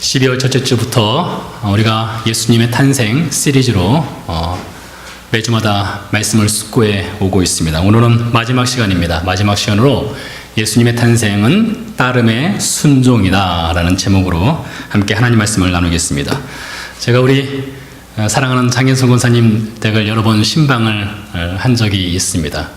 12월 첫째 주부터 우리가 예수님의 탄생 시리즈로 매주마다 말씀을 숙고해 오고 있습니다. 오늘은 마지막 시간입니다. 마지막 시간으로 예수님의 탄생은 따름의 순종이다 라는 제목으로 함께 하나님 말씀을 나누겠습니다. 제가 우리 사랑하는 장현성 권사님 댁을 여러 번 신방을 한 적이 있습니다.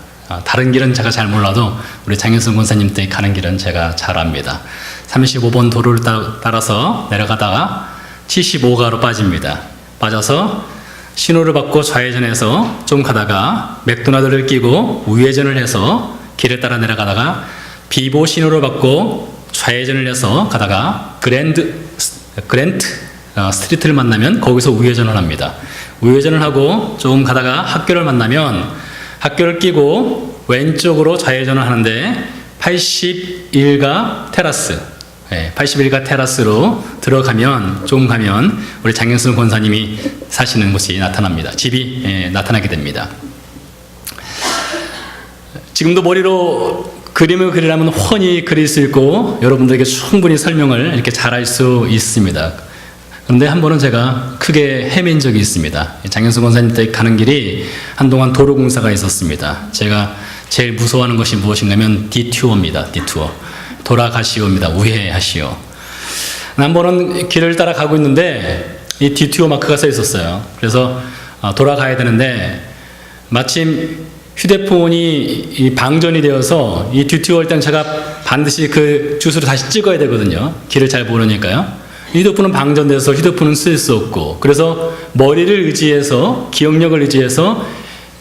다른 길은 제가 잘 몰라도 우리 장현성 권사님 댁 가는 길은 제가 잘 압니다. 35번 도로를 따라서 내려가다가 75가로 빠집니다. 빠져서 신호를 받고 좌회전해서 좀 가다가 맥도날드를 끼고 우회전을 해서 길을 따라 내려가다가 비보 신호를 받고 좌회전을 해서 가다가 그랜트 스트리트를 만나면 거기서 우회전을 합니다. 우회전을 하고 조금 가다가 학교를 만나면 학교를 끼고 왼쪽으로 좌회전을 하는데 81가 테라스, 81가 테라스로 들어가면 조금 가면 우리 장현승 권사님이 사시는 곳이 나타납니다. 집이 나타나게 됩니다. 지금도 머리로 그림을 그리려면 훤히 그릴 수 있고 여러분들에게 충분히 설명을 이렇게 잘할 수 있습니다. 그런데 한 번은 제가 크게 헤맨 적이 있습니다. 장현승 권사님 댁 가는 길이 한동안 도로 공사가 있었습니다. 제가 제일 무서워하는 것이 무엇인가 하면 디투어입니다. 디투어. 돌아가시오입니다. 우회하시오. 한 번은 길을 따라 가고 있는데 이 디투어 마크가 써 있었어요. 그래서 돌아가야 되는데 마침 휴대폰이 방전이 되어서 이 디투어 할 때는 제가 반드시 그 주소를 다시 찍어야 되거든요. 길을 잘 모르니까요. 휴대폰은 방전돼서 휴대폰은 쓸 수 없고 그래서 머리를 의지해서 기억력을 의지해서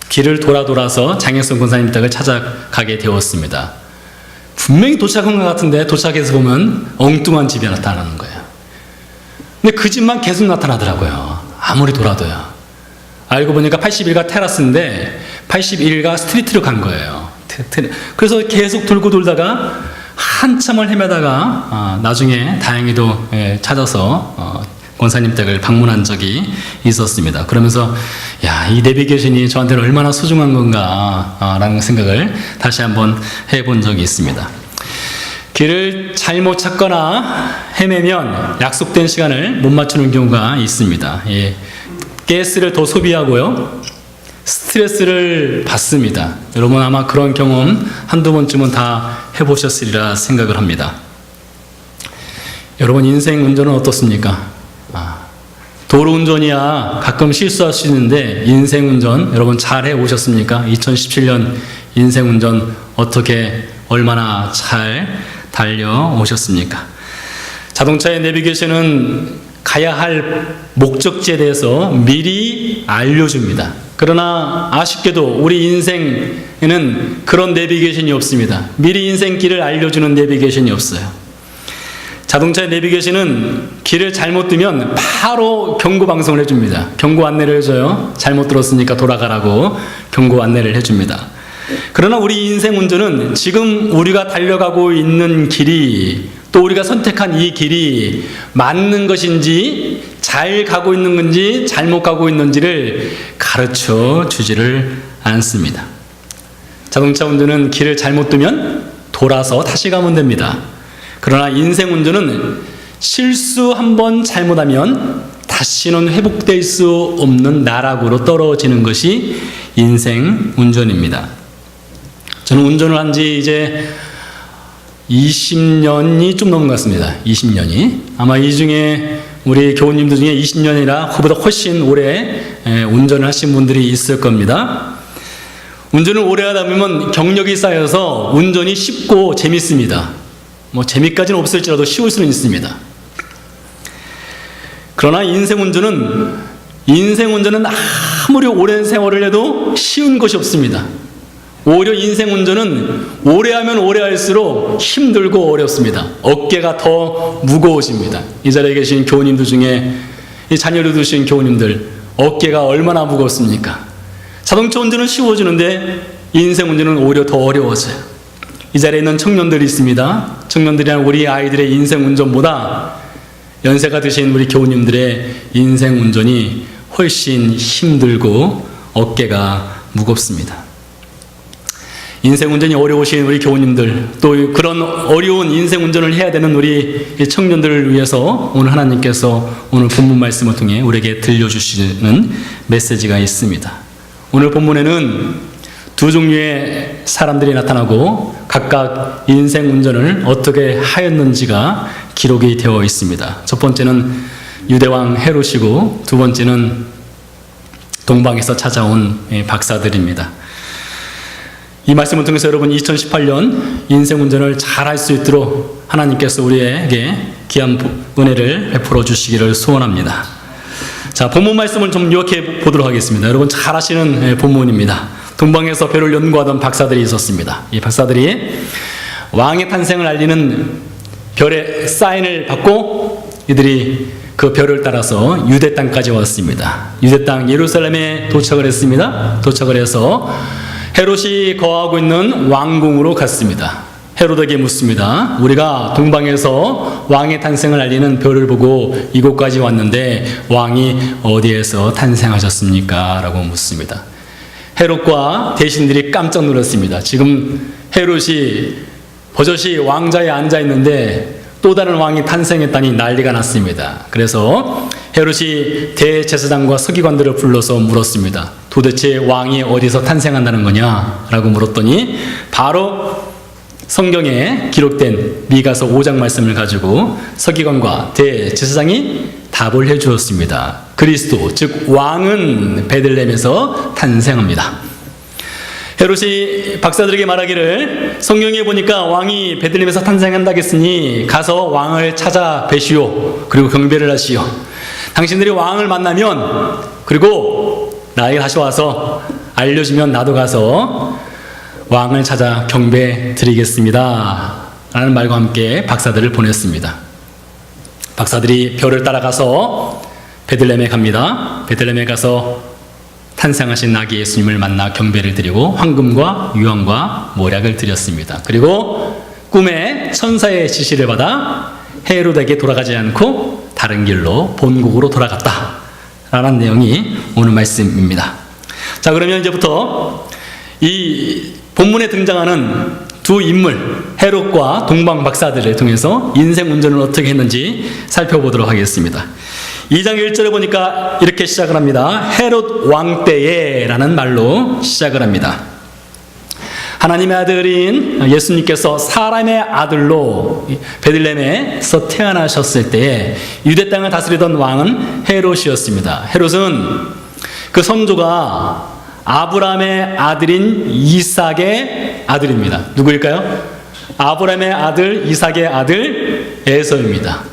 길을 돌아서 장현승 권사님 댁을 찾아가게 되었습니다. 분명히 도착한 것 같은데 도착해서 보면 엉뚱한 집이 나타나는 거예요. 근데 그 집만 계속 나타나더라고요. 아무리 돌아도요. 알고 보니까 81가 테라스인데 81가 스트리트로 간 거예요. 그래서 계속 돌고 돌다가 한참을 헤매다가 나중에 다행히도 찾아서 권사님 댁을 방문한 적이 있었습니다. 그러면서 이 내비게이션이 저한테는 얼마나 소중한 건가 라는 생각을 다시 한번 해본 적이 있습니다. 길을 잘못 찾거나 헤매면 약속된 시간을 못 맞추는 경우가 있습니다. 가스를 더 소비하고요. 스트레스를 받습니다. 여러분 아마 그런 경험 한두 번쯤은 다 해보셨으리라 생각을 합니다. 여러분 인생 운전은 어떻습니까? 도로 운전이야 가끔 실수할 수 있는데 인생 운전 여러분 잘 해오셨습니까? 2017년 인생 운전 어떻게 얼마나 잘 달려오셨습니까? 자동차의 내비게이션은 가야 할 목적지에 대해서 미리 알려줍니다. 그러나 아쉽게도 우리 인생에는 그런 내비게이션이 없습니다. 미리 인생길을 알려주는 내비게이션이 없어요. 자동차의 내비게이션은 길을 잘못 뜨면 바로 경고 방송을 해줍니다. 경고 안내를 해줘요. 잘못 들었으니까 돌아가라고 경고 안내를 해줍니다. 그러나 우리 인생 운전은 지금 우리가 달려가고 있는 길이 또 우리가 선택한 이 길이 맞는 것인지 잘 가고 있는 건지 잘못 가고 있는지를 가르쳐 주지를 않습니다. 자동차 운전은 길을 잘못 뜨면 돌아서 다시 가면 됩니다. 그러나 인생 운전은 실수 한번 잘못하면 다시는 회복될 수 없는 나락으로 떨어지는 것이 인생 운전입니다. 저는 운전을 한 지 이제 20년이 좀 넘은 것 같습니다. 20년이. 아마 이 중에 우리 교우님들 중에 20년이나 그보다 훨씬 오래 운전을 하신 분들이 있을 겁니다. 운전을 오래 하다 보면 경력이 쌓여서 운전이 쉽고 재밌습니다. 재미까지는 없을지라도 쉬울 수는 있습니다. 그러나 인생 운전은 아무리 오랜 세월을 해도 쉬운 것이 없습니다. 오히려 인생 운전은 오래 하면 오래 할수록 힘들고 어렵습니다. 어깨가 더 무거워집니다. 이 자리에 계신 교우님들 중에 이 자녀를 두신 교우님들 어깨가 얼마나 무겁습니까? 자동차 운전은 쉬워지는데 인생 운전은 오히려 더 어려워져요. 이 자리에 있는 청년들이 있습니다. 청년들이란 우리 아이들의 인생 운전보다 연세가 드신 우리 교우님들의 인생 운전이 훨씬 힘들고 어깨가 무겁습니다. 인생 운전이 어려우신 우리 교우님들, 또 그런 어려운 인생 운전을 해야 되는 우리 청년들을 위해서 오늘 하나님께서 오늘 본문 말씀을 통해 우리에게 들려주시는 메시지가 있습니다. 오늘 본문에는 두 종류의 사람들이 나타나고 각각 인생 운전을 어떻게 하였는지가 기록이 되어 있습니다. 첫 번째는 유대왕 헤롯이고 두 번째는 동방에서 찾아온 박사들입니다. 이 말씀을 통해서 여러분 2018년 인생 운전을 잘할 수 있도록 하나님께서 우리에게 귀한 은혜를 베풀어 주시기를 소원합니다. 자, 본문 말씀을 좀 요약해 보도록 하겠습니다. 여러분 잘 아시는 본문입니다. 동방에서 별을 연구하던 박사들이 있었습니다. 이 박사들이 왕의 탄생을 알리는 별의 사인을 받고 이들이 그 별을 따라서 유대 땅까지 왔습니다. 유대 땅 예루살렘에 도착을 했습니다. 도착을 해서 헤롯이 거하고 있는 왕궁으로 갔습니다. 헤롯에게 묻습니다. 우리가 동방에서 왕의 탄생을 알리는 별을 보고 이곳까지 왔는데 왕이 어디에서 탄생하셨습니까? 라고 묻습니다. 헤롯과 대신들이 깜짝 놀랐습니다. 지금 헤롯이 버젓이 왕자에 앉아 있는데 또 다른 왕이 탄생했다니 난리가 났습니다. 그래서 헤롯이 대제사장과 서기관들을 불러서 물었습니다. 도대체 왕이 어디서 탄생한다는 거냐? 라고 물었더니 바로 성경에 기록된 미가서 5장 말씀을 가지고 서기관과 대제사장이 답을 해주었습니다. 그리스도, 즉 왕은 베들레헴에서 탄생합니다. 헤롯이 박사들에게 말하기를 성경에 보니까 왕이 베들레헴에서 탄생한다겠으니 가서 왕을 찾아 뵈시오. 그리고 경배를 하시오. 당신들이 왕을 만나면 그리고 나에게 다시 와서 알려주면 나도 가서 왕을 찾아 경배 드리겠습니다. 라는 말과 함께 박사들을 보냈습니다. 박사들이 별을 따라가서 베들레헴에 갑니다. 베들레헴에 가서 탄생하신 아기 예수님을 만나 경배를 드리고 황금과 유황과 모략을 드렸습니다. 그리고 꿈에 천사의 지시를 받아 헤롯에게 돌아가지 않고 다른 길로 본국으로 돌아갔다 라는 내용이 오늘 말씀입니다. 자, 그러면 이제부터 이 본문에 등장하는 두 인물 헤롯과 동방 박사들을 통해서 인생 운전을 어떻게 했는지 살펴보도록 하겠습니다. 2장 1절에 보니까 이렇게 시작을 합니다. 헤롯 왕 때에 라는 말로 시작을 합니다. 하나님의 아들인 예수님께서 사람의 아들로 베들레헴에서 태어나셨을 때에 유대 땅을 다스리던 왕은 헤롯이었습니다. 헤롯은 그 선조가 아브라함의 아들인 이삭의 아들입니다. 누구일까요? 아브라함의 아들 이삭의 아들 에서입니다.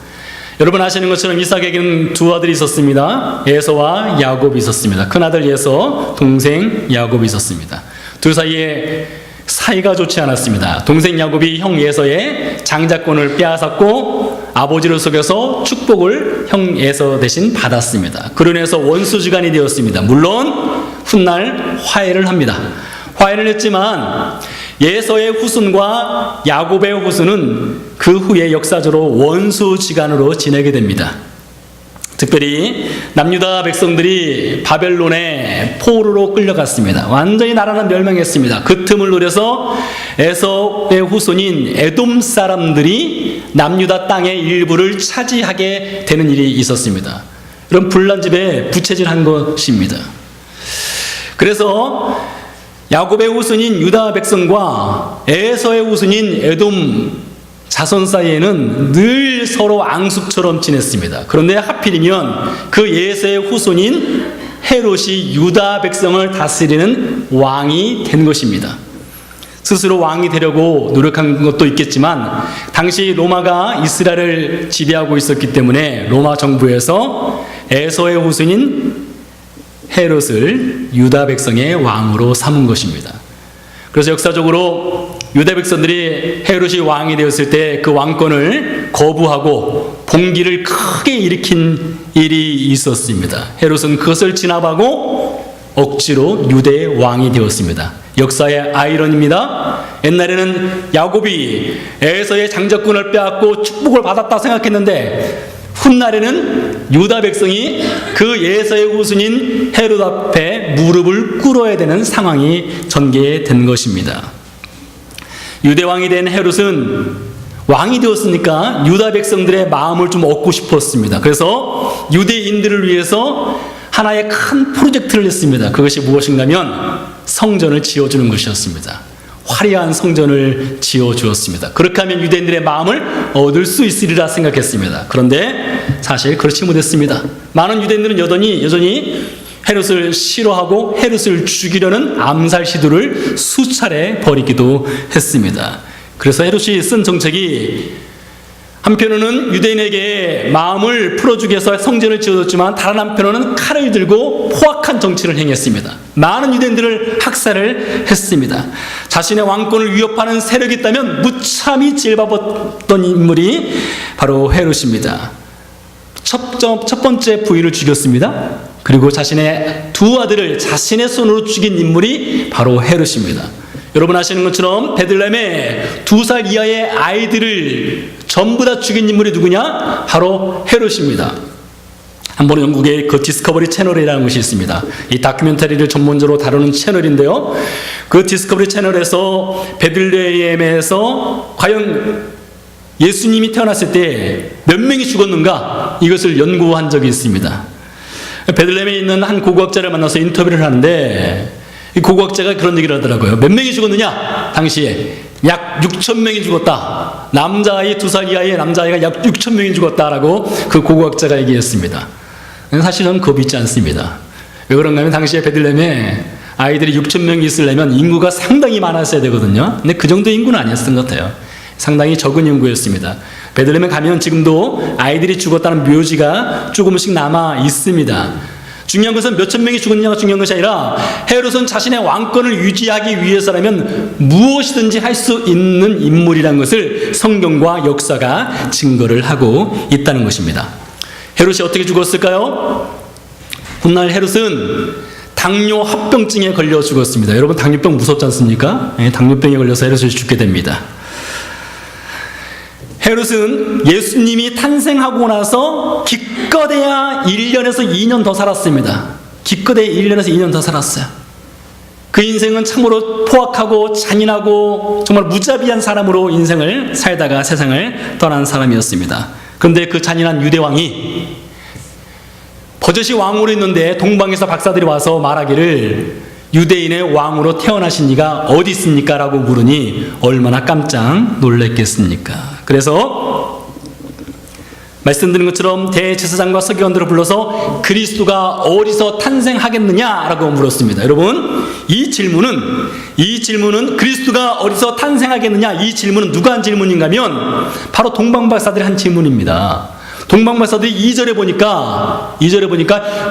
여러분 아시는 것처럼 이삭에게는 두 아들이 있었습니다. 에서와 야곱이 있었습니다. 큰아들 에서, 동생 야곱이 있었습니다. 둘 사이에 사이가 좋지 않았습니다. 동생 야곱이 형 에서의 장자권을 빼앗았고 아버지를 속여서 축복을 형 에서 대신 받았습니다. 그로 인해서 원수지간이 되었습니다. 물론 훗날 화해를 합니다. 화해를 했지만 에서의 후손과 야곱의 후손은 그 후에 역사적으로 원수지간으로 지내게 됩니다. 특별히 남유다 백성들이 바벨론의 포로로 끌려갔습니다. 완전히 나라는 멸망했습니다. 그 틈을 노려서 에서의 후손인 에돔 사람들이 남유다 땅의 일부를 차지하게 되는 일이 있었습니다. 이런 분란집에 부채질한 것입니다. 그래서 야곱의 후손인 유다 백성과 에서의 후손인 에돔 자손 사이에는 늘 서로 앙숙처럼 지냈습니다. 그런데 하필이면 그 에서의 후손인 헤롯이 유다 백성을 다스리는 왕이 된 것입니다. 스스로 왕이 되려고 노력한 것도 있겠지만 당시 로마가 이스라엘을 지배하고 있었기 때문에 로마 정부에서 에서의 후손인 헤롯을 유다 백성의 왕으로 삼은 것입니다. 그래서 역사적으로 유다 백성들이 헤롯이 왕이 되었을 때 그 왕권을 거부하고 봉기를 크게 일으킨 일이 있었습니다. 헤롯은 그것을 진압하고 억지로 유대의 왕이 되었습니다. 역사의 아이러니입니다. 옛날에는 야곱이 에서의 장자권을 빼앗고 축복을 받았다 생각했는데 훗날에는 유다 백성이 그 에서의 후손인 헤롯 앞에 무릎을 꿇어야 되는 상황이 전개된 것입니다. 유대 왕이 된 헤롯은 왕이 되었으니까 유다 백성들의 마음을 좀 얻고 싶었습니다. 그래서 유대인들을 위해서 하나의 큰 프로젝트를 했습니다. 그것이 무엇인가 하면 성전을 지어주는 것이었습니다. 화려한 성전을 지어주었습니다. 그렇게 하면 유대인들의 마음을 얻을 수 있으리라 생각했습니다. 그런데 사실 그렇지 못했습니다. 많은 유대인들은 여전히 헤롯을 싫어하고 헤롯을 죽이려는 암살 시도를 수차례 벌이기도 했습니다. 그래서 헤롯이 쓴 정책이 한편으로는 유대인에게 마음을 풀어주기 위해서 성전을 지어줬지만 다른 한편으로는 칼을 들고 포악한 정치를 행했습니다. 많은 유대인들을 학살을 했습니다. 자신의 왕권을 위협하는 세력이 있다면 무참히 찔러봤던 인물이 바로 헤롯입니다. 첫 번째 부인을 죽였습니다. 그리고 자신의 두 아들을 자신의 손으로 죽인 인물이 바로 헤롯입니다. 여러분 아시는 것처럼 베들레헴에 2살 이하의 아이들을 전부 다 죽인 인물이 누구냐? 바로 헤롯입니다. 한번 영국의 그 디스커버리 채널이라는 것이 있습니다. 이 다큐멘터리를 전문적으로 다루는 채널인데요. 그 디스커버리 채널에서 베들레헴에서 과연 예수님이 태어났을 때 몇 명이 죽었는가? 이것을 연구한 적이 있습니다. 베들레헴에 있는 한 고고학자를 만나서 인터뷰를 하는데 이 고고학자가 그런 얘기를 하더라고요. 몇 명이 죽었느냐? 당시에 약 6천 명이 죽었다. 남자아이 2살 이하의 남자아이가 약 6천 명이 죽었다라고 그 고고학자가 얘기했습니다. 사실은 그거 믿지 않습니다. 왜 그런가 하면 당시에 베들레헴에 아이들이 6천 명이 있으려면 인구가 상당히 많았어야 되거든요. 근데 그 정도 인구는 아니었던 것 같아요. 상당히 적은 인구였습니다. 베들레헴에 가면 지금도 아이들이 죽었다는 묘지가 조금씩 남아 있습니다. 중요한 것은 몇천 명이 죽었냐가 중요한 것이 아니라 헤롯은 자신의 왕권을 유지하기 위해서라면 무엇이든지 할 수 있는 인물이라는 것을 성경과 역사가 증거를 하고 있다는 것입니다. 헤롯이 어떻게 죽었을까요? 훗날 헤롯은 당뇨 합병증에 걸려 죽었습니다. 여러분 당뇨병 무섭지 않습니까? 당뇨병에 걸려서 헤롯이 죽게 됩니다. 헤롯은 예수님이 탄생하고 나서 기껏해야 1년에서 2년 더 살았습니다. 기껏해야 1년에서 2년 더 살았어요. 그 인생은 참으로 포악하고 잔인하고 정말 무자비한 사람으로 인생을 살다가 세상을 떠난 사람이었습니다. 그런데 그 잔인한 유대왕이 버젓이 왕으로 있는데 동방에서 박사들이 와서 말하기를 유대인의 왕으로 태어나신 이가 어디 있습니까? 라고 물으니 얼마나 깜짝 놀랐겠습니까? 그래서 말씀드린 것처럼 대제사장과 서기관들을 불러서 그리스도가 어디서 탄생하겠느냐라고 물었습니다. 여러분 이 질문은 그리스도가 어디서 탄생하겠느냐 이 질문은 누가 한 질문인가 하면 바로 동방박사들이 한 질문입니다. 동방박사들이 2절에 보니까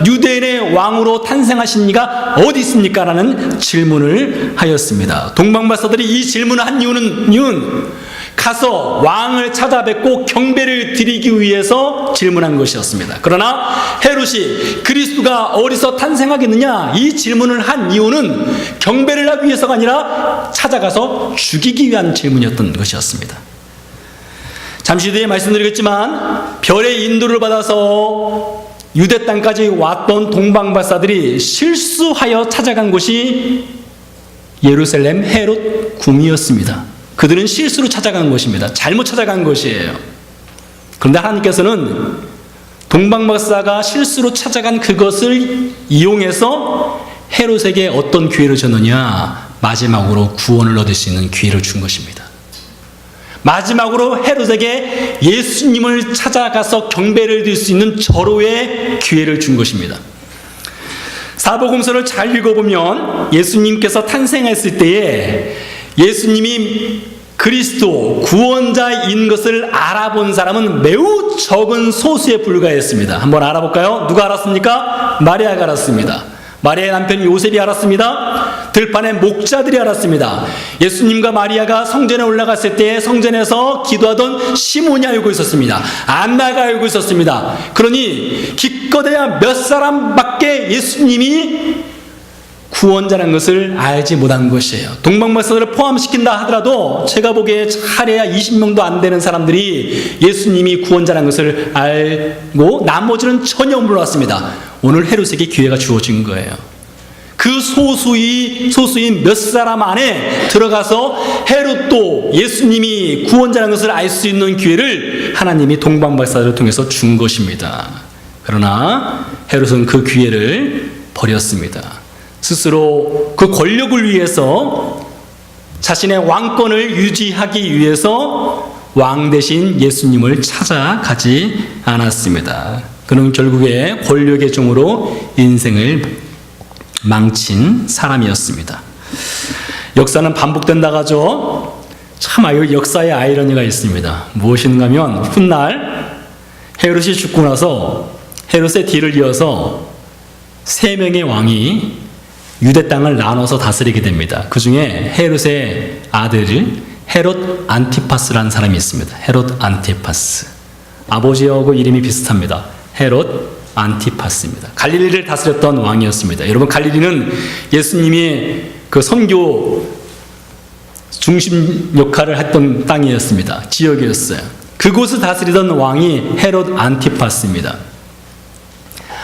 유대인의 왕으로 탄생하신 이가 어디 있습니까? 라는 질문을 하였습니다. 동방박사들이 이 질문을 한 이유는 가서 왕을 찾아뵙고 경배를 드리기 위해서 질문한 것이었습니다. 그러나 헤롯이 그리스도가 어디서 탄생하겠느냐 이 질문을 한 이유는 경배를 하기 위해서가 아니라 찾아가서 죽이기 위한 질문이었던 것이었습니다. 잠시 뒤에 말씀드리겠지만 별의 인도를 받아서 유대 땅까지 왔던 동방박사들이 실수하여 찾아간 곳이 예루살렘 헤롯 궁이었습니다. 그들은 실수로 찾아간 것입니다. 잘못 찾아간 것이에요. 그런데 하나님께서는 동방박사가 실수로 찾아간 그것을 이용해서 헤롯에게 어떤 기회를 줬느냐? 마지막으로 구원을 얻을 수 있는 기회를 준 것입니다. 마지막으로 헤롯에게 예수님을 찾아가서 경배를 드릴 수 있는 절호의 기회를 준 것입니다. 사복음서를 잘 읽어보면 예수님께서 탄생했을 때에 예수님이 그리스도 구원자인 것을 알아본 사람은 매우 적은 소수에 불과했습니다. 한번 알아볼까요? 누가 알았습니까? 마리아가 알았습니다. 마리아의 남편 요셉이 알았습니다. 들판의 목자들이 알았습니다. 예수님과 마리아가 성전에 올라갔을 때 성전에서 기도하던 시몬이 알고 있었습니다. 안나가 알고 있었습니다. 그러니 기껏해야 몇 사람밖에 예수님이 구원자라는 것을 알지 못한 것이에요. 동방박사들을 포함시킨다 하더라도 제가 보기에 잘해야 20명도 안 되는 사람들이 예수님이 구원자라는 것을 알고 나머지는 전혀 몰랐습니다. 오늘 헤롯에게 기회가 주어진 거예요. 그 소수인 몇 사람 안에 들어가서 헤롯도 예수님이 구원자라는 것을 알 수 있는 기회를 하나님이 동방박사를 통해서 준 것입니다. 그러나 헤롯은 그 기회를 버렸습니다. 스스로 그 권력을 위해서, 자신의 왕권을 유지하기 위해서 왕 대신 예수님을 찾아가지 않았습니다. 그는 결국에 권력의 종으로 인생을 망친 사람이었습니다. 역사는 반복된다고 하죠. 참 역사의 아이러니가 있습니다. 무엇인가 하면 훗날 헤롯이 죽고 나서 헤롯의 뒤를 이어서 3명의 왕이 유대 땅을 나눠서 다스리게 됩니다. 그 중에 헤롯의 아들 헤롯 안티파스라는 사람이 있습니다. 헤롯 안티파스. 아버지하고 이름이 비슷합니다. 헤롯 안티파스입니다. 갈릴리를 다스렸던 왕이었습니다. 여러분, 갈릴리는 예수님이 그 선교 중심 역할을 했던 땅이었습니다. 지역이었어요. 그곳을 다스리던 왕이 헤롯 안티파스입니다.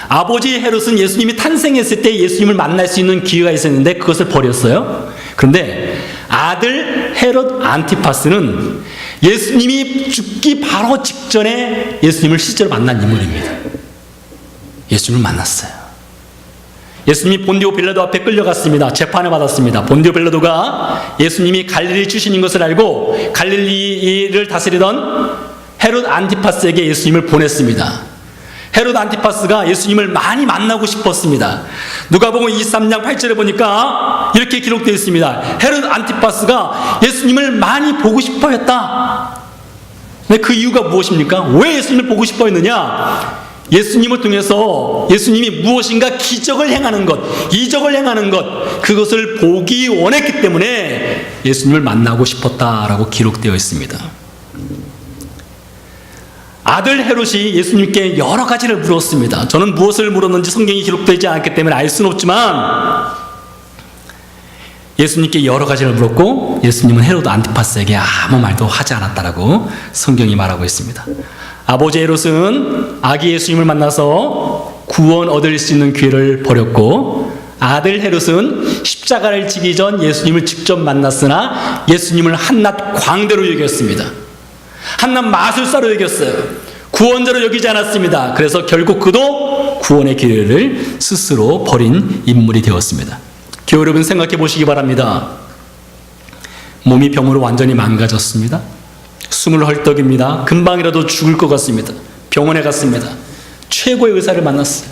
아버지 헤롯은 예수님이 탄생했을 때 예수님을 만날 수 있는 기회가 있었는데 그것을 버렸어요. 그런데 아들 헤롯 안티파스는 예수님이 죽기 바로 직전에 예수님을 실제로 만난 인물입니다. 예수님을 만났어요. 예수님이 본디오 빌라도 앞에 끌려갔습니다. 재판을 받았습니다. 본디오 빌라도가 예수님이 갈릴리 출신인 것을 알고 갈릴리를 다스리던 헤롯 안티파스에게 예수님을 보냈습니다. 헤롯 안티파스가 예수님을 많이 만나고 싶었습니다. 누가복음 23장 8절에 보니까 이렇게 기록되어 있습니다. 헤롯 안티파스가 예수님을 많이 보고 싶어 했다. 근데 그 이유가 무엇입니까? 왜 예수님을 보고 싶어 했느냐? 예수님을 통해서 예수님이 무엇인가 기적을 행하는 것, 이적을 행하는 것, 그것을 보기 원했기 때문에 예수님을 만나고 싶었다라고 기록되어 있습니다. 아들 헤롯이 예수님께 여러 가지를 물었습니다. 저는 무엇을 물었는지 성경이 기록되지 않았기 때문에 알 수는 없지만 예수님께 여러 가지를 물었고 예수님은 헤롯 안티파스에게 아무 말도 하지 않았다라고 성경이 말하고 있습니다. 아버지 헤롯은 아기 예수님을 만나서 구원 얻을 수 있는 기회를 버렸고, 아들 헤롯은 십자가를 지기 전 예수님을 직접 만났으나 예수님을 한낱 광대로 여겼습니다. 한낱 마술사로 여겼어요. 구원자로 여기지 않았습니다. 그래서 결국 그도 구원의 기회를 스스로 버린 인물이 되었습니다. 교회 여러분, 생각해 보시기 바랍니다. 몸이 병으로 완전히 망가졌습니다. 숨을 헐떡입니다. 금방이라도 죽을 것 같습니다. 병원에 갔습니다. 최고의 의사를 만났어요.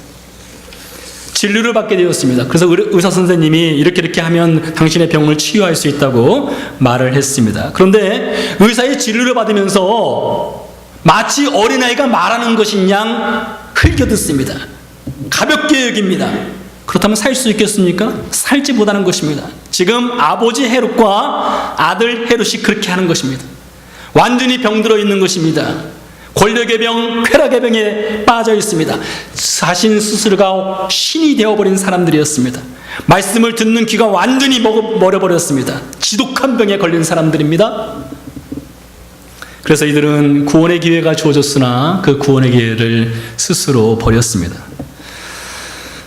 진료를 받게 되었습니다. 그래서 의사 선생님이 이렇게 하면 당신의 병을 치유할 수 있다고 말을 했습니다. 그런데 의사의 진료를 받으면서 마치 어린아이가 말하는 것인 양 흘겨듣습니다. 가볍게 여깁니다. 그렇다면 살 수 있겠습니까? 살지 못하는 것입니다. 지금 아버지 헤롯과 아들 헤롯이 그렇게 하는 것입니다. 완전히 병들어 있는 것입니다. 권력의 병, 쾌락의 병에 빠져 있습니다. 자신 스스로가 신이 되어버린 사람들이었습니다. 말씀을 듣는 귀가 완전히 멀어버렸습니다. 지독한 병에 걸린 사람들입니다. 그래서 이들은 구원의 기회가 주어졌으나 그 구원의 기회를 스스로 버렸습니다.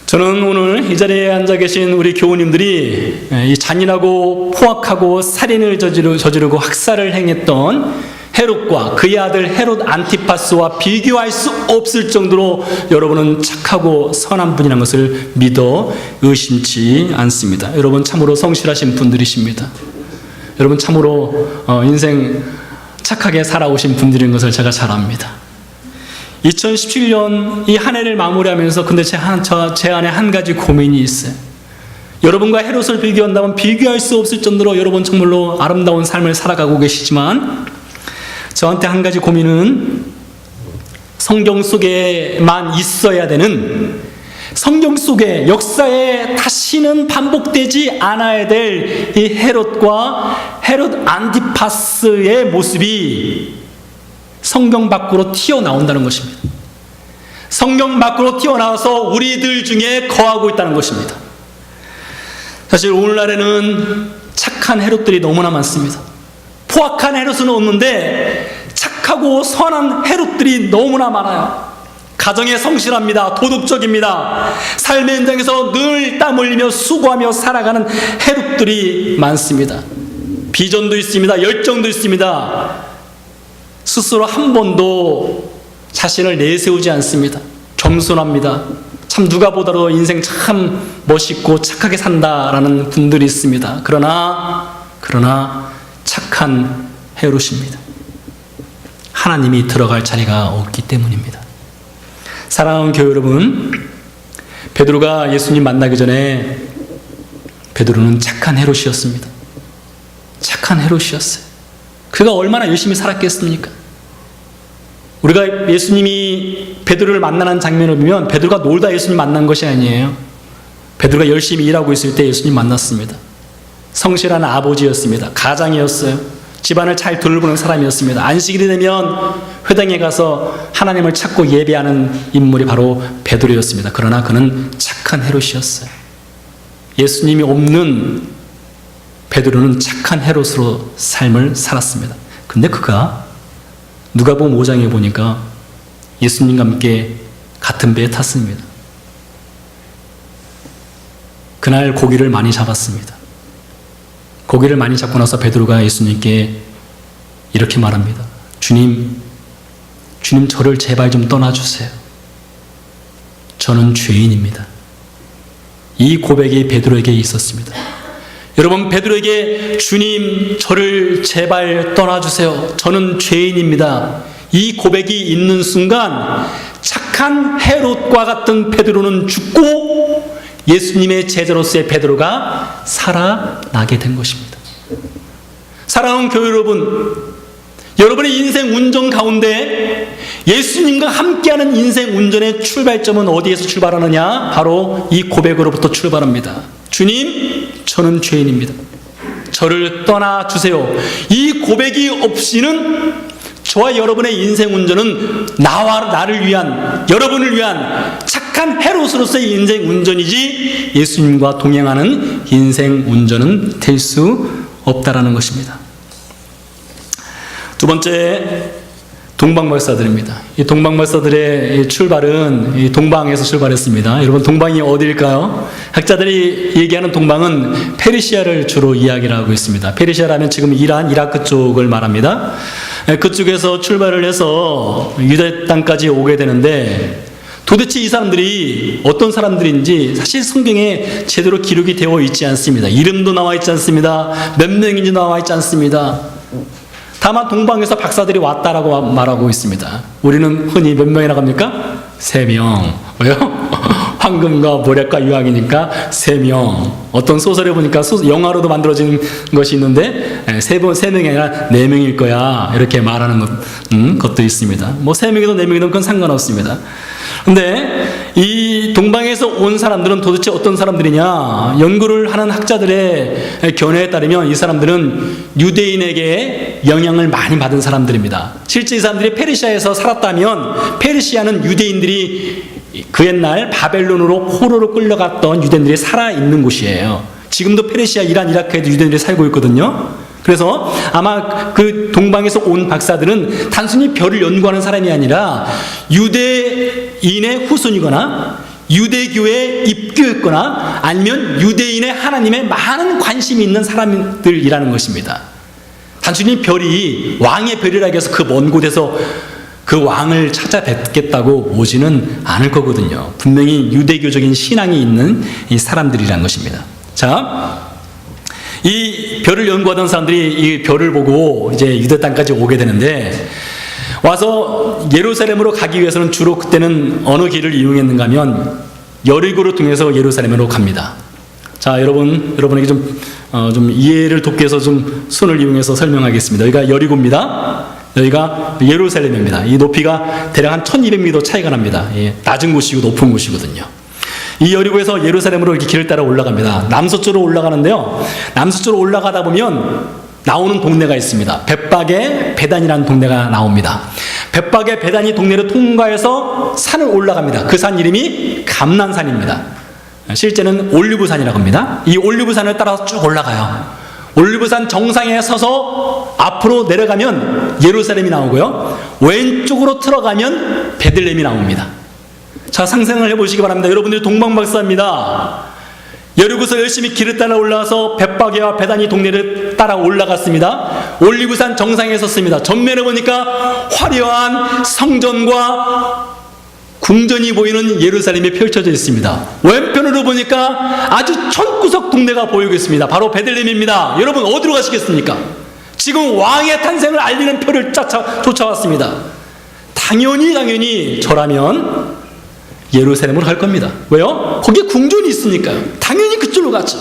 저는 오늘 이 자리에 앉아 계신 우리 교우님들이 이 잔인하고 포악하고 살인을 저지르고 학살을 행했던 헤롯과 그의 아들 헤롯 안티파스와 비교할 수 없을 정도로 여러분은 착하고 선한 분이라는 것을 믿어 의심치 않습니다. 여러분 참으로 성실하신 분들이십니다. 여러분 참으로 인생 착하게 살아오신 분들인 것을 제가 잘 압니다. 2017년 이 한 해를 마무리하면서 근데 제 안에 한 가지 고민이 있어요. 여러분과 헤롯을 비교한다면 비교할 수 없을 정도로 여러분 정말로 아름다운 삶을 살아가고 계시지만 저한테 한 가지 고민은 성경 속에만 있어야 되는, 성경 속에 역사에 다시는 반복되지 않아야 될 이 헤롯과 헤롯 안티파스의 모습이 성경 밖으로 튀어나온다는 것입니다. 성경 밖으로 튀어나와서 우리들 중에 거하고 있다는 것입니다. 사실 오늘날에는 착한 헤롯들이 너무나 많습니다. 포악한 헤롯은 없는데 착하고 선한 헤롯들이 너무나 많아요. 가정에 성실합니다. 도덕적입니다. 삶의 현장에서 늘 땀 흘리며 수고하며 살아가는 해롭들이 많습니다. 비전도 있습니다. 열정도 있습니다. 스스로 한 번도 자신을 내세우지 않습니다. 겸손합니다. 참 누가 보더라도 인생 참 멋있고 착하게 산다라는 분들이 있습니다. 그러나 착한 헤롯입니다. 하나님이 들어갈 자리가 없기 때문입니다. 사랑하는 교회 여러분, 베드로가 예수님 만나기 전에 베드로는 착한 헤롯이었습니다. 착한 헤롯이었어요. 그가 얼마나 열심히 살았겠습니까? 우리가 예수님이 베드로를 만나는 장면을 보면 베드로가 놀다 예수님 만난 것이 아니에요. 베드로가 열심히 일하고 있을 때 예수님 만났습니다. 성실한 아버지였습니다. 가장이었어요. 집안을 잘 돌보는 사람이었습니다. 안식일이 되면 회당에 가서 하나님을 찾고 예배하는 인물이 바로 베드로였습니다. 그러나 그는 착한 헤롯이었어요. 예수님이 없는 베드로는 착한 헤롯으로 삶을 살았습니다. 근데 그가 누가복음 5장에 보니까 예수님과 함께 같은 배에 탔습니다. 그날 고기를 많이 잡았습니다. 고기를 많이 잡고 나서 베드로가 예수님께 이렇게 말합니다. 주님 저를 제발 좀 떠나주세요. 저는 죄인입니다. 이 고백이 베드로에게 있었습니다. 여러분, 베드로에게 주님 저를 제발 떠나주세요. 저는 죄인입니다. 이 고백이 있는 순간 착한 헤롯과 같은 베드로는 죽고 예수님의 제자로서의 베드로가 살아나게 된 것입니다. 사랑하는 교회 여러분, 여러분의 인생 운전 가운데 예수님과 함께하는 인생 운전의 출발점은 어디에서 출발하느냐? 바로 이 고백으로부터 출발합니다. 주님, 저는 죄인입니다. 저를 떠나주세요. 이 고백이 없이는 저와 여러분의 인생 운전은 나를 위한, 여러분을 위한 착한 헤롯으로서의 인생 운전이지 예수님과 동행하는 인생 운전은 될 수 없다라는 것입니다. 두 번째, 동방박사들입니다. 이 동방박사들의 출발은 이 동방에서 출발했습니다. 여러분, 동방이 어디일까요? 학자들이 얘기하는 동방은 페르시아를 주로 이야기를 하고 있습니다. 페르시아라면 지금 이란, 이라크 쪽을 말합니다. 그쪽에서 출발을 해서 유대 땅까지 오게 되는데 도대체 이 사람들이 어떤 사람들인지 사실 성경에 제대로 기록이 되어 있지 않습니다. 이름도 나와 있지 않습니다. 몇 명인지 나와 있지 않습니다. 다만 동방에서 박사들이 왔다라고 말하고 있습니다. 우리는 흔히 몇 명이라고 합니까? 3명. 왜요? 황금과 모략과 유황이니까 3명. 어떤 소설에 보니까 영화로도 만들어진 것이 있는데 3명이 아니라 4명일 거야. 이렇게 말하는 것도 있습니다. 뭐 3명이든 4명이든 그건 상관없습니다. 근데 이 동방에서 온 사람들은 도대체 어떤 사람들이냐? 연구를 하는 학자들의 견해에 따르면 이 사람들은 유대인에게 영향을 많이 받은 사람들입니다. 실제 이 사람들이 페르시아에서 살았다면 페르시아는 유대인들이 그 옛날 바벨론으로 포로로 끌려갔던 유대인들이 살아있는 곳이에요. 지금도 페르시아, 이란, 이라크에도 유대인들이 살고 있거든요. 그래서 아마 그 동방에서 온 박사들은 단순히 별을 연구하는 사람이 아니라 유대인의 후손이거나 유대교에 입교했거나 아니면 유대인의 하나님에 많은 관심이 있는 사람들이라는 것입니다. 단순히 별이 왕의 별이라고 해서 그 먼 곳에서 그 왕을 찾아뵙겠다고 오지는 않을 거거든요. 분명히 유대교적인 신앙이 있는 이 사람들이라는 것입니다. 자, 이 별을 연구하던 사람들이 이 별을 보고 이제 유대 땅까지 오게 되는데 와서 예루살렘으로 가기 위해서는 주로 그때는 어느 길을 이용했는가 하면 여리고를 통해서 예루살렘으로 갑니다. 자, 여러분에게 좀 이해를 돕기 위해서 좀 손을 이용해서 설명하겠습니다. 여기가 여리고입니다. 여기가 예루살렘입니다. 이 높이가 대략 한 1200m 차이가 납니다. 예, 낮은 곳이고 높은 곳이거든요. 이 여리고에서 예루살렘으로 이렇게 길을 따라 올라갑니다. 남서쪽으로 올라가는데요. 남서쪽으로 올라가다 보면 나오는 동네가 있습니다. 벳박의 베단이라는 동네가 나옵니다. 벳박의 베단이 동네를 통과해서 산을 올라갑니다. 그 산 이름이 감난산입니다. 실제는 올리브산이라고 합니다. 이 올리브산을 따라서 쭉 올라가요. 올리브산 정상에 서서 앞으로 내려가면 예루살렘이 나오고요. 왼쪽으로 들어가면 베들레헴이 나옵니다. 자, 상상을 해보시기 바랍니다. 여러분들이 동방박사입니다. 여리고서 열심히 길을 따라 올라와서 벳바게와 베다니 동네를 따라 올라갔습니다. 올리브산 정상에 섰습니다. 전면에 보니까 화려한 성전과 궁전이 보이는 예루살렘이 펼쳐져 있습니다. 왼편으로 보니까 아주 천구석 동네가 보이고 있습니다. 바로 베들레헴입니다. 여러분 어디로 가시겠습니까? 지금 왕의 탄생을 알리는 표를 쫓아왔습니다. 당연히 저라면 예루살렘으로 갈 겁니다. 왜요? 거기에 궁전이 있으니까요. 당연히 그쪽으로 갔죠.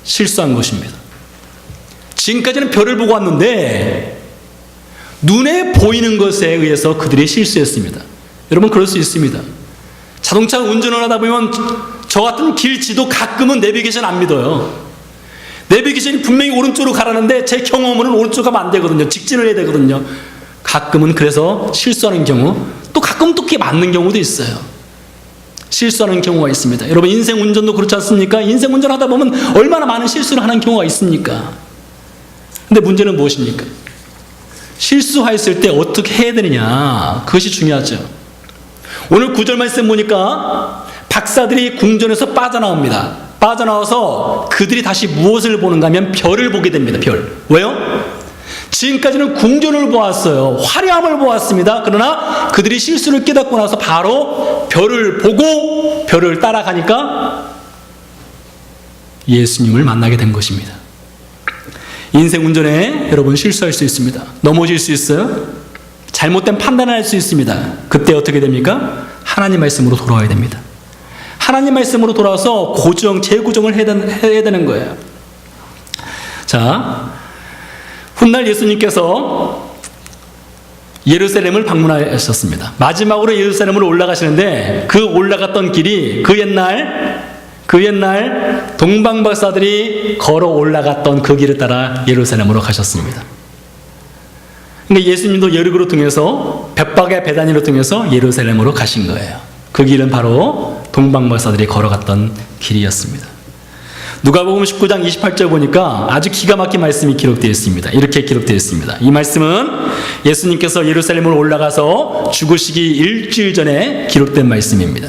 실수한 것입니다. 지금까지는 별을 보고 왔는데 눈에 보이는 것에 의해서 그들이 실수했습니다. 여러분 그럴 수 있습니다. 자동차 운전을 하다 보면 저 같은 길지도 가끔은 내비게이션 안 믿어요. 내비게이션이 분명히 오른쪽으로 가라는데 제 경험으로는 오른쪽 가면 안 되거든요. 직진을 해야 되거든요. 가끔은 그래서 실수하는 경우, 또 가끔은 또 그게 맞는 경우도 있어요. 실수하는 경우가 있습니다. 여러분 인생 운전도 그렇지 않습니까? 인생 운전하다 보면 얼마나 많은 실수를 하는 경우가 있습니까? 근데 문제는 무엇입니까? 실수했을 때 어떻게 해야 되느냐, 그것이 중요하죠. 오늘 9절 말씀 보니까 박사들이 궁전에서 빠져나옵니다. 빠져나와서 그들이 다시 무엇을 보는가 하면 별을 보게 됩니다. 별. 왜요? 지금까지는 궁전을 보았어요. 화려함을 보았습니다. 그러나 그들이 실수를 깨닫고 나서 바로 별을 보고 별을 따라가니까 예수님을 만나게 된 것입니다. 인생 운전에 여러분 실수할 수 있습니다. 넘어질 수 있어요. 잘못된 판단을 할 수 있습니다. 그때 어떻게 됩니까? 하나님 말씀으로 돌아와야 됩니다. 하나님 말씀으로 돌아와서 재구정을 해야 되는 거예요. 자, 훗날 예수님께서 예루살렘을 방문하셨습니다. 마지막으로 예루살렘으로 올라가시는데 그 올라갔던 길이 그 옛날 동방박사들이 걸어 올라갔던 그 길을 따라 예루살렘으로 가셨습니다. 근데 예수님도 여리고로 통해서 벳바게 베다니로 통해서 예루살렘으로 가신 거예요. 그 길은 바로 동방박사들이 걸어갔던 길이었습니다. 누가복음 19장 28절 보니까 아주 기가 막힌 말씀이 기록되어 있습니다. 이렇게 기록되어 있습니다. 이 말씀은 예수님께서 예루살렘으로 올라가서 죽으시기 일주일 전에 기록된 말씀입니다.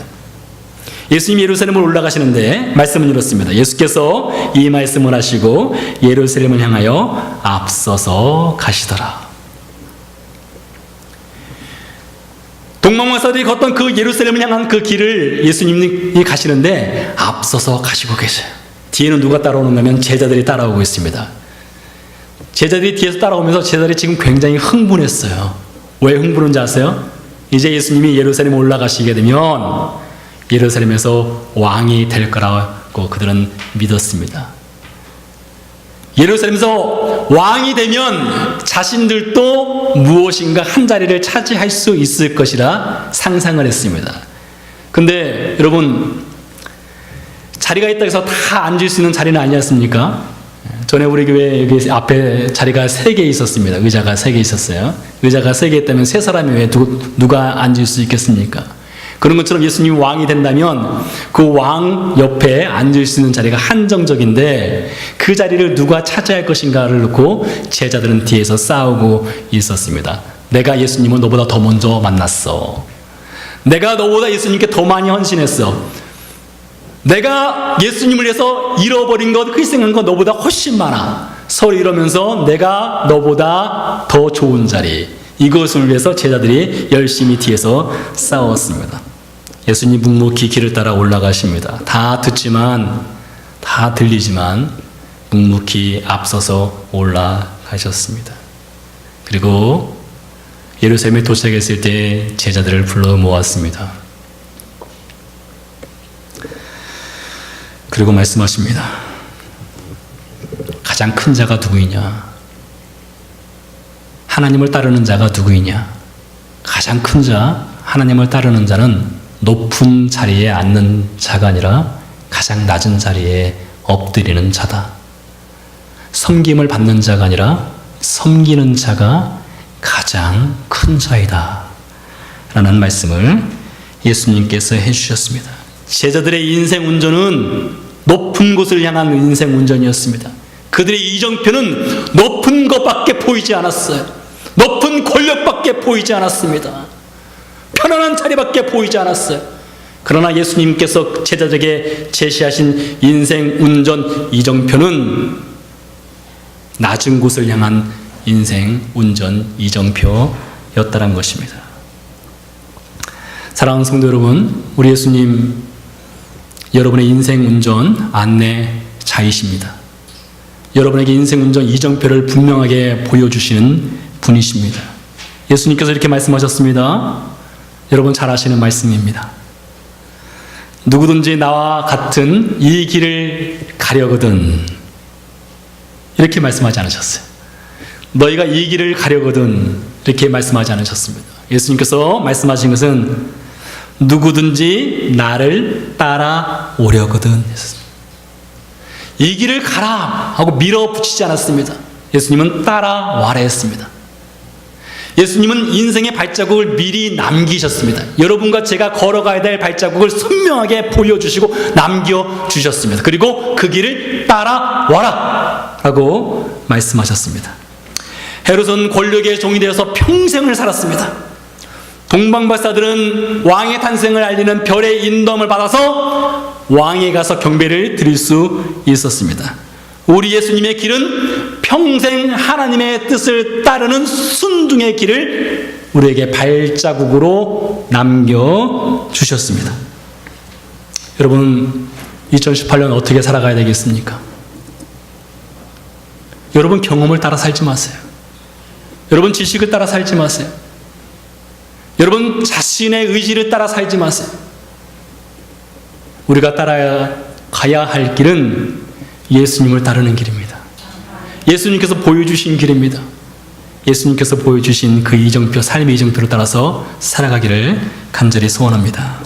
예수님이 예루살렘으로 올라가시는데 말씀은 이렇습니다. 예수께서 이 말씀을 하시고 예루살렘을 향하여 앞서서 가시더라. 동방박사들이 걷던 그 예루살렘을 향한 그 길을 예수님이 가시는데 앞서서 가시고 계셔요. 뒤에는 누가 따라오는가 하면 제자들이 따라오고 있습니다. 제자들이 뒤에서 따라오면서 제자들이 지금 굉장히 흥분했어요. 왜 흥분한지 아세요? 이제 예수님이 예루살렘에 올라가시게 되면 예루살렘에서 왕이 될 거라고 그들은 믿었습니다. 예루살렘에서 왕이 되면 자신들도 무엇인가 한 자리를 차지할 수 있을 것이라 상상을 했습니다. 근데 여러분 자리가 있다고 해서 다 앉을 수 있는 자리는 아니었습니까? 전에 우리 교회 여기 앞에 자리가 3개 있었습니다. 의자가 3개 있었어요. 의자가 3개 있다면 3사람이 왜 누가 앉을 수 있겠습니까? 그런 것처럼 예수님이 왕이 된다면 그 왕 옆에 앉을 수 있는 자리가 한정적인데 그 자리를 누가 차지할 것인가를 놓고 제자들은 뒤에서 싸우고 있었습니다. 내가 예수님을 너보다 더 먼저 만났어. 내가 너보다 예수님께 더 많이 헌신했어. 내가 예수님을 위해서 잃어버린 것, 희생한 것 너보다 훨씬 많아. 서로 이러면서 내가 너보다 더 좋은 자리, 이것을 위해서 제자들이 열심히 뒤에서 싸웠습니다. 예수님 묵묵히 길을 따라 올라가십니다. 다 듣지만, 다 들리지만 묵묵히 앞서서 올라가셨습니다. 그리고 예루살렘에 도착했을 때 제자들을 불러 모았습니다. 그리고 말씀하십니다. 가장 큰 자가 누구이냐? 하나님을 따르는 자가 누구이냐? 가장 큰 자, 하나님을 따르는 자는 높은 자리에 앉는 자가 아니라 가장 낮은 자리에 엎드리는 자다. 섬김을 받는 자가 아니라 섬기는 자가 가장 큰 자이다. 라는 말씀을 예수님께서 해주셨습니다. 제자들의 인생 운전은 높은 곳을 향한 인생 운전이었습니다. 그들의 이정표는 높은 것밖에 보이지 않았어요. 높은 권력밖에 보이지 않았습니다. 편안한 자리밖에 보이지 않았어요. 그러나 예수님께서 제자들에게 제시하신 인생 운전 이정표는 낮은 곳을 향한 인생 운전 이정표였다는 것입니다. 사랑하는 성도 여러분, 우리 예수님 여러분의 인생 운전 안내자이십니다. 여러분에게 인생 운전 이정표를 분명하게 보여주시는 분이십니다. 예수님께서 이렇게 말씀하셨습니다. 여러분 잘 아시는 말씀입니다. 누구든지 나와 같은 이 길을 가려거든, 이렇게 말씀하지 않으셨어요. 너희가 이 길을 가려거든, 이렇게 말씀하지 않으셨습니다. 예수님께서 말씀하신 것은 누구든지 나를 따라오려거든 했습니다. 이 길을 가라 하고 밀어붙이지 않았습니다. 예수님은 따라와라 했습니다. 예수님은 인생의 발자국을 미리 남기셨습니다. 여러분과 제가 걸어가야 될 발자국을 선명하게 보여주시고 남겨주셨습니다. 그리고 그 길을 따라와라 라고 말씀하셨습니다. 헤롯은 권력의 종이 되어서 평생을 살았습니다. 동방박사들은 왕의 탄생을 알리는 별의 인도함을 받아서 왕에 가서 경배를 드릴 수 있었습니다. 우리 예수님의 길은 평생 하나님의 뜻을 따르는 순종의 길을 우리에게 발자국으로 남겨주셨습니다. 여러분, 2018년 어떻게 살아가야 되겠습니까? 여러분 경험을 따라 살지 마세요. 여러분 지식을 따라 살지 마세요. 여러분 자신의 의지를 따라 살지 마세요. 우리가 따라가야 할 길은 예수님을 따르는 길입니다. 예수님께서 보여주신 길입니다. 예수님께서 보여주신 그 이정표, 삶의 이정표를 따라서 살아가기를 간절히 소원합니다.